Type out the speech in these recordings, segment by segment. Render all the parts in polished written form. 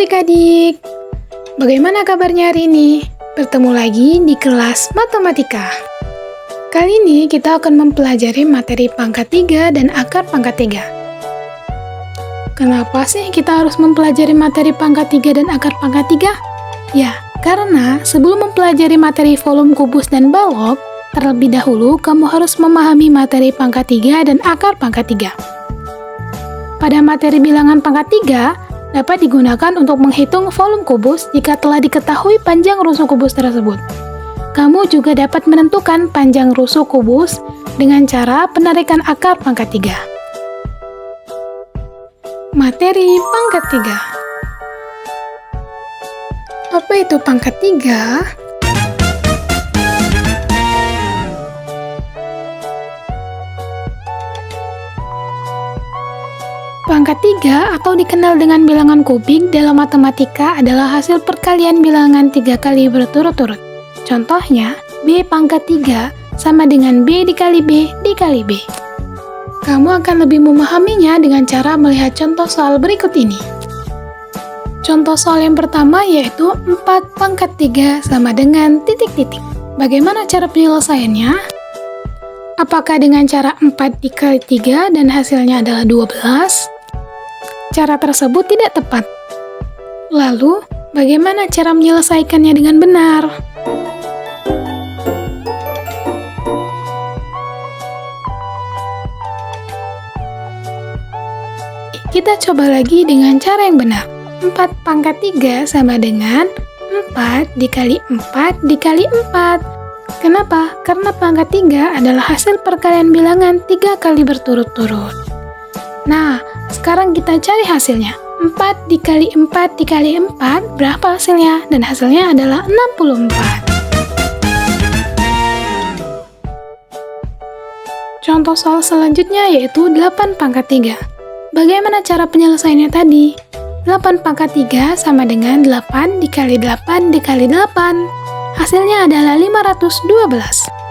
adik-adik, bagaimana kabarnya hari ini? Bertemu lagi di kelas matematika. Kali ini kita akan mempelajari materi pangkat 3 dan akar pangkat 3. Kenapa sih kita harus mempelajari materi pangkat 3 dan akar pangkat 3? Ya, karena sebelum mempelajari materi volume kubus dan balok, terlebih dahulu kamu harus memahami materi pangkat 3 dan akar pangkat 3. Pada materi bilangan pangkat 3, dapat digunakan untuk menghitung volume kubus jika telah diketahui panjang rusuk kubus tersebut. Kamu juga dapat menentukan panjang rusuk kubus dengan cara penarikan akar pangkat 3. Materi pangkat 3. Apa itu pangkat 3? Pangkat 3 atau dikenal dengan bilangan kubik dalam matematika adalah hasil perkalian bilangan 3 kali berturut-turut. Contohnya, B pangkat 3 sama dengan B dikali B dikali B. Kamu akan lebih memahaminya dengan cara melihat contoh soal berikut ini. Contoh soal yang pertama yaitu 4 pangkat 3 sama dengan titik-titik. Bagaimana cara penyelesaiannya? Apakah dengan cara 4 dikali 3 dan hasilnya adalah 12? Cara tersebut tidak tepat. Lalu, bagaimana cara menyelesaikannya dengan benar? Kita coba lagi dengan cara yang benar. 4 pangkat 3 sama dengan 4 dikali 4 dikali 4. Kenapa? Karena pangkat 3 adalah hasil perkalian bilangan 3 kali berturut-turut. Nah, sekarang kita cari hasilnya. 4 dikali 4 dikali 4, berapa hasilnya? Dan hasilnya adalah 64. Contoh soal selanjutnya yaitu 8 pangkat 3. Bagaimana cara penyelesaiannya tadi? 8 pangkat 3 sama dengan 8 dikali 8 dikali 8. Hasilnya adalah 512.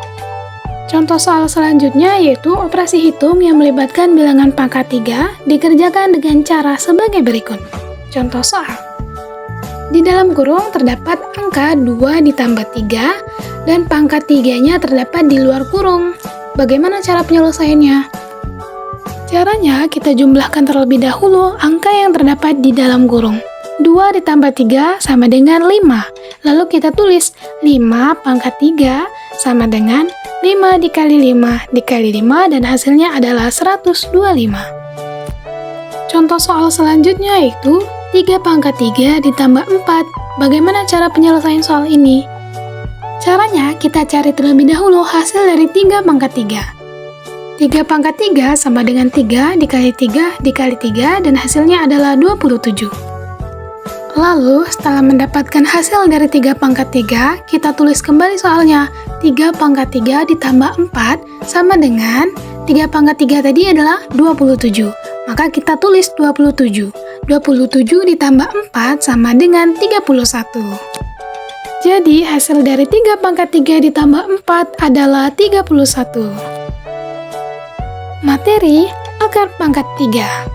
Contoh soal selanjutnya yaitu operasi hitung yang melibatkan bilangan pangkat 3 dikerjakan dengan cara sebagai berikut. Contoh soal. Di dalam kurung terdapat angka 2 ditambah 3 dan pangkat 3-nya terdapat di luar kurung. Bagaimana cara penyelesaiannya? Caranya kita jumlahkan terlebih dahulu angka yang terdapat di dalam kurung. 2 ditambah 3 sama dengan 5. Lalu kita tulis 5 pangkat 3 sama dengan 5 dikali 5 dikali 5 dan hasilnya adalah 125. Contoh soal selanjutnya yaitu 3 pangkat 3 ditambah 4. Bagaimana cara penyelesaian soal ini? Caranya kita cari terlebih dahulu hasil dari 3 pangkat 3. 3 pangkat 3 sama dengan 3 dikali 3 dikali 3 dan hasilnya adalah 27. Lalu, setelah mendapatkan hasil dari 3 pangkat 3, kita tulis kembali soalnya. 3 pangkat 3 ditambah 4 sama dengan 3 pangkat 3 tadi adalah 27. Maka kita tulis 27. 27 ditambah 4 sama dengan 31. Jadi, hasil dari 3 pangkat 3 ditambah 4 adalah 31. Materi akar pangkat 3.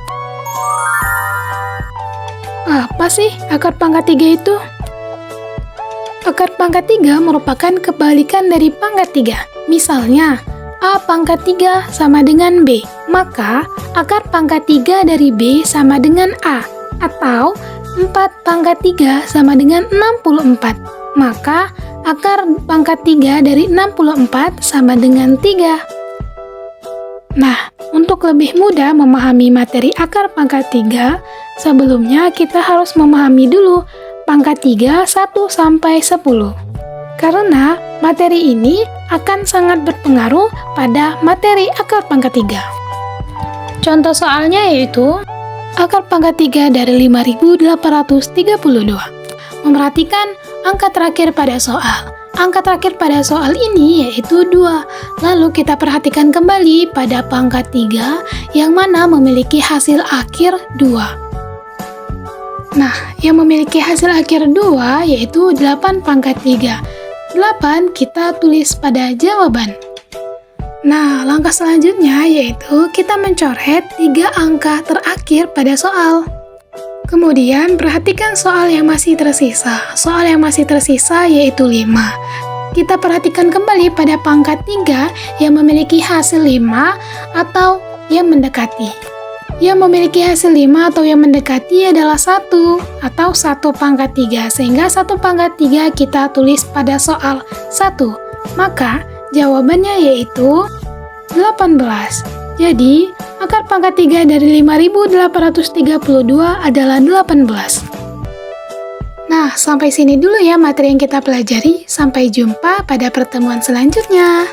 Apa sih akar pangkat 3 itu? Akar pangkat 3 merupakan kebalikan dari pangkat 3. Misalnya, A pangkat 3 sama dengan B, maka akar pangkat 3 dari B sama dengan A. Atau 4 pangkat 3 sama dengan 64, maka akar pangkat 3 dari 64 sama dengan 3. Nah, untuk lebih mudah memahami materi akar pangkat 3, sebelumnya kita harus memahami dulu pangkat 3 1 sampai 10. Karena materi ini akan sangat berpengaruh pada materi akar pangkat 3. Contoh soalnya yaitu akar pangkat 3 dari 5.832. Memperhatikan angka terakhir pada soal. Angka terakhir pada soal ini yaitu 2. Lalu kita perhatikan kembali pada pangkat 3 yang mana memiliki hasil akhir 2. Nah, yang memiliki hasil akhir 2 yaitu 8 pangkat 3. 8 kita tulis pada jawaban. Nah, langkah selanjutnya yaitu kita mencoret 3 angka terakhir pada soal. Kemudian, perhatikan soal yang masih tersisa. Soal yang masih tersisa yaitu 5. Kita perhatikan kembali pada pangkat 3 yang memiliki hasil 5 atau yang mendekati. Yang memiliki hasil 5 atau yang mendekati adalah 1 atau 1 pangkat 3. Sehingga 1 pangkat 3 kita tulis pada soal 1. Maka, jawabannya yaitu 18. Jadi, akar pangkat 3 dari 5.832 adalah 18. Nah, sampai sini dulu ya materi yang kita pelajari. Sampai jumpa pada pertemuan selanjutnya.